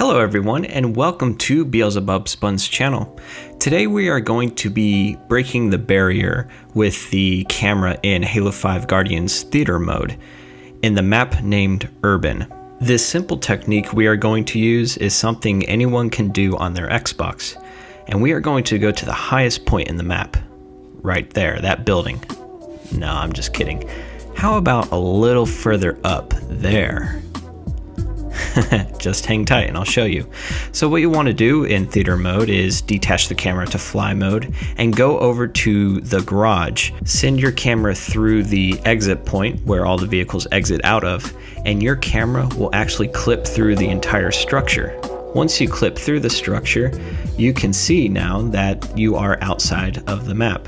Hello everyone and welcome to Beelzebub Spun's channel. Today we are going to be breaking the barrier with the camera in Halo 5 Guardians theater mode in the map named Urban. This simple technique we are going to use is something anyone can do on their Xbox, and we are going to go to the highest point in the map. Right there, that building. No, I'm just kidding. How about a little further up there? Just hang tight and I'll show you. So what you want to do in theater mode is detach the camera to fly mode and go over to the garage. Send your camera through the exit point where all the vehicles exit out of, and your camera will actually clip through the entire structure. Once you clip through the structure, you can see now that you are outside of the map.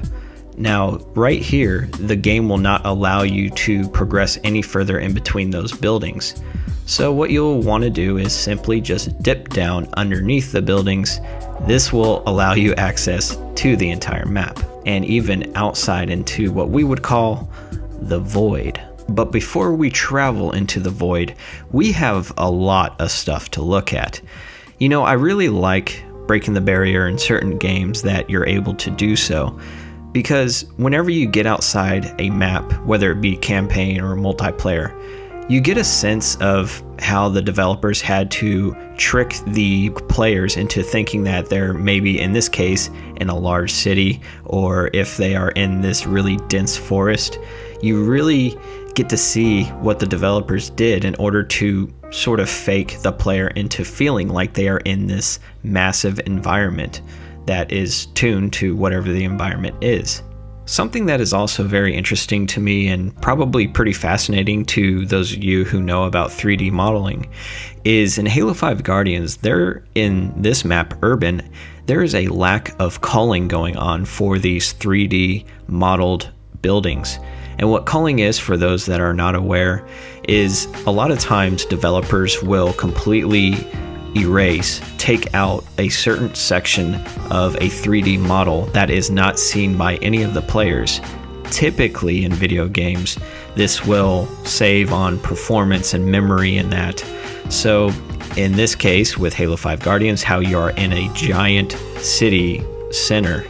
Now, right here, the game will not allow you to progress any further in between those buildings. So what you'll want to do is simply just dip down underneath the buildings. This will allow you access to the entire map and even outside into what we would call the void. But before we travel into the void, we have a lot of stuff to look at. You know, I really like breaking the barrier in certain games that you're able to do so, because whenever you get outside a map, whether it be campaign or multiplayer, you get a sense of how the developers had to trick the players into thinking that they're maybe, in this case, in a large city, or if they are in this really dense forest. You really get to see what the developers did in order to sort of fake the player into feeling like they are in this massive environment that is tuned to whatever the environment is. Something that is also very interesting to me and probably pretty fascinating to those of you who know about 3D modeling is in Halo 5 Guardians, in this map, Urban, there is a lack of culling going on for these 3D modeled buildings. And what culling is, for those that are not aware, is a lot of times developers will completely take out a certain section of a 3D model that is not seen by any of the players. Typically in video games, this will save on performance and memory and that. So in this case with Halo 5 Guardians, how you are in a giant city center,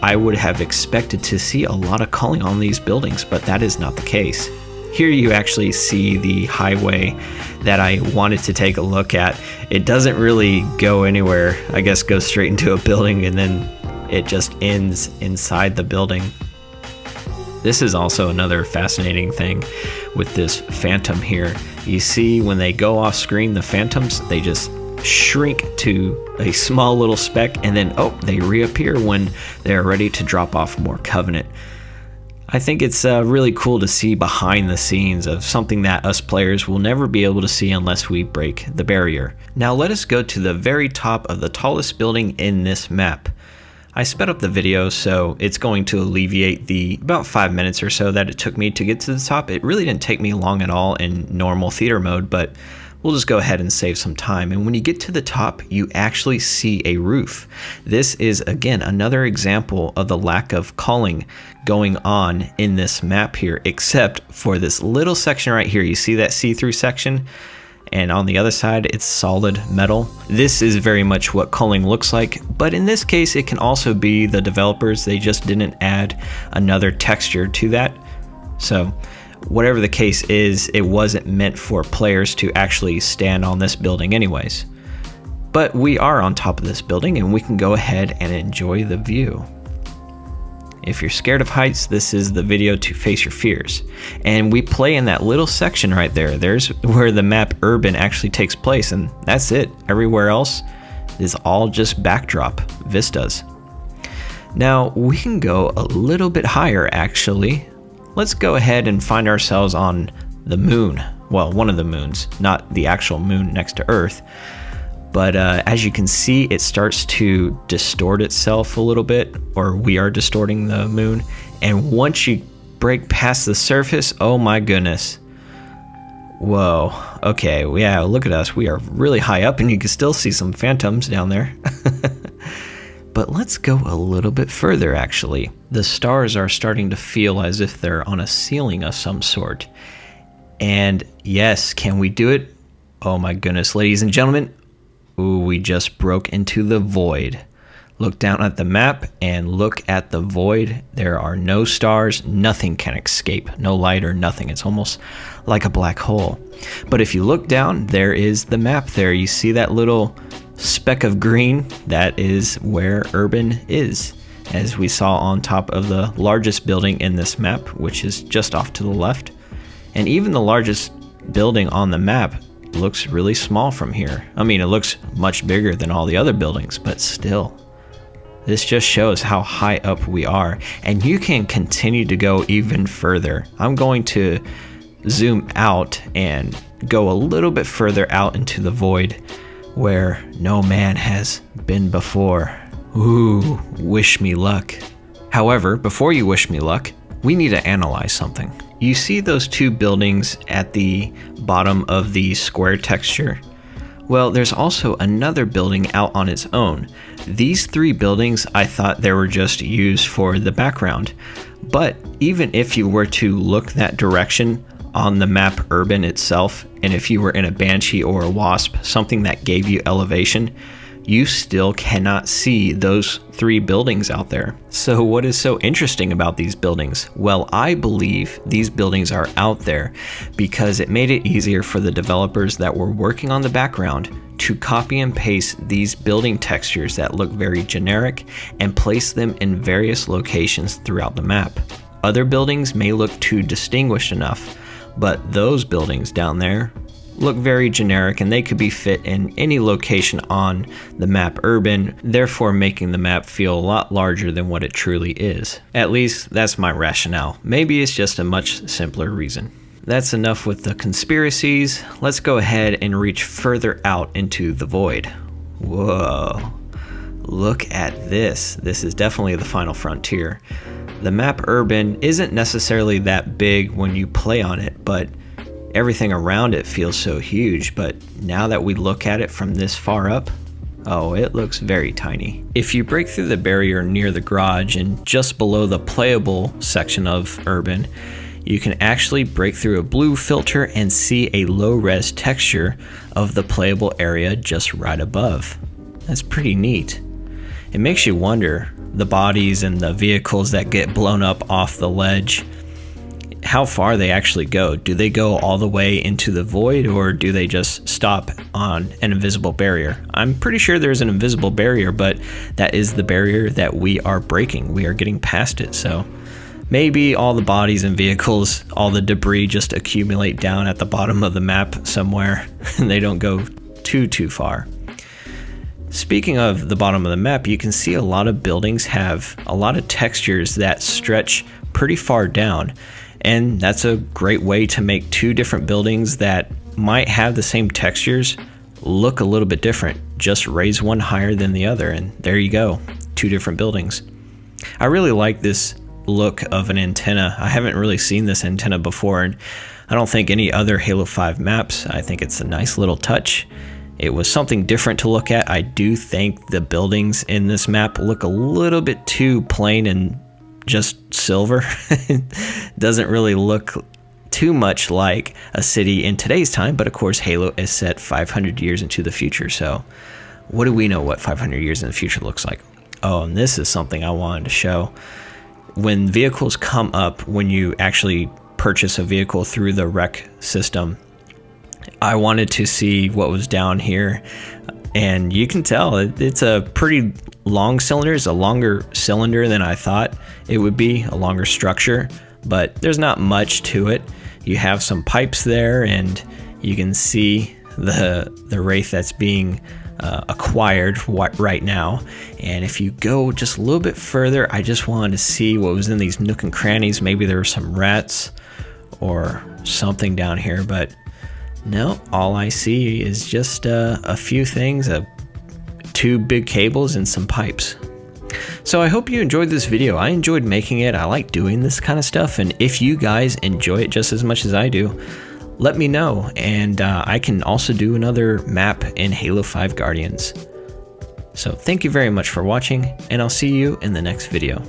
I would have expected to see a lot of culling on these buildings, but that is not the case. Here you actually see the highway that I wanted to take a look at. It doesn't really go anywhere. I guess goes straight into a building and then it just ends inside the building. This is also another fascinating thing with this Phantom here. You see when they go off screen, the Phantoms, they just shrink to a small little speck and then they reappear when they're ready to drop off more Covenant. I think it's really cool to see behind the scenes of something that us players will never be able to see unless we break the barrier. Now let us go to the very top of the tallest building in this map. I sped up the video, so it's going to alleviate the about 5 minutes or so that it took me to get to the top. It really didn't take me long at all in normal theater mode, but we'll just go ahead and save some time. And when you get to the top, you actually see a roof. This is, again, another example of the lack of culling going on in this map here, except for this little section right here. You see that see-through section? And on the other side, it's solid metal. This is very much what culling looks like, but in this case, it can also be the developers. They just didn't add another texture to that. So whatever the case is, it wasn't meant for players to actually stand on this building anyways. But we are on top of this building and we can go ahead and enjoy the view. If you're scared of heights, this is the video to face your fears. And we play in that little section right there. There's where the map Urban actually takes place, and that's it. Everywhere else is all just backdrop vistas. Now we can go a little bit higher actually. Let's go ahead and find ourselves on the moon. Well, one of the moons, not the actual moon next to Earth. But as you can see, it starts to distort itself a little bit, or we are distorting the moon. And once you break past the surface, oh my goodness. Whoa, okay, yeah, look at us. We are really high up and you can still see some Phantoms down there. But let's go a little bit further actually. The stars are starting to feel as if they're on a ceiling of some sort. And yes, can we do it? Oh my goodness, ladies and gentlemen, Ooh, we just broke into the void. Look down at the map and look at the void. There are no stars, nothing can escape, no light or nothing. It's almost like a black hole. But if you look down, there is the map there. You see that little speck of green? That is where Urban is, as we saw on top of the largest building in this map, which is just off to the left. And even the largest building on the map looks really small from here. I mean, it looks much bigger than all the other buildings, but still. This just shows how high up we are, and you can continue to go even further. I'm going to zoom out and go a little bit further out into the void where no man has been before. Ooh, wish me luck. However, before you wish me luck, we need to analyze something. You see those two buildings at the bottom of the square texture? Well, there's also another building out on its own. These three buildings, I thought they were just used for the background. But even if you were to look that direction on the map Urban itself, and if you were in a Banshee or a Wasp, something that gave you elevation, you still cannot see those three buildings out there. So what is so interesting about these buildings? Well, I believe these buildings are out there because it made it easier for the developers that were working on the background to copy and paste these building textures that look very generic and place them in various locations throughout the map. Other buildings may look too distinguished enough, but those buildings down there look very generic and they could be fit in any location on the map Urban, therefore making the map feel a lot larger than what it truly is. At least that's my rationale. Maybe it's just a much simpler reason. That's enough with the conspiracies. Let's go ahead and reach further out into the void. Whoa, look at this. This is definitely the final frontier. The map Urban isn't necessarily that big when you play on it, but everything around it feels so huge. But now that we look at it from this far up, oh, it looks very tiny. If you break through the barrier near the garage and just below the playable section of Urban, you can actually break through a blue filter and see a low-res texture of the playable area just right above. That's pretty neat. It makes you wonder, the bodies and the vehicles that get blown up off the ledge, how far they actually go. Do they go all the way into the void, or do they just stop on an invisible barrier? I'm pretty sure there's an invisible barrier, but that is the barrier that we are breaking. We are getting past it, so maybe all the bodies and vehicles, all the debris just accumulate down at the bottom of the map somewhere and they don't go too far. Speaking of the bottom of the map, you can see a lot of buildings have a lot of textures that stretch pretty far down. And that's a great way to make two different buildings that might have the same textures look a little bit different. Just raise one higher than the other, and there you go, two different buildings. I really like this look of an antenna. I haven't really seen this antenna before, and I don't think any other Halo 5 maps. I think it's a nice little touch. It was something different to look at. I do think the buildings in this map look a little bit too plain and just silver. It doesn't really look too much like a city in today's time, but of course Halo is set 500 years into the future, so what do we know what 500 years in the future looks like? Oh, and this is something I wanted to show. When vehicles come up, when you actually purchase a vehicle through the rec system, I wanted to see what was down here, and you can tell it's a pretty long cylinder. It's a longer cylinder than I thought it would be, a longer structure, but there's not much to it. You have some pipes there, and you can see the Wraith that's being acquired right now. And if you go just a little bit further, I just wanted to see what was in these nook and crannies. Maybe there were some rats or something down here, but no, all I see is just a few things, two big cables and some pipes. So I hope you enjoyed this video. I enjoyed making it. I like doing this kind of stuff, and if you guys enjoy it just as much as I do, let me know, and I can also do another map in Halo 5 Guardians. So thank you very much for watching, and I'll see you in the next video.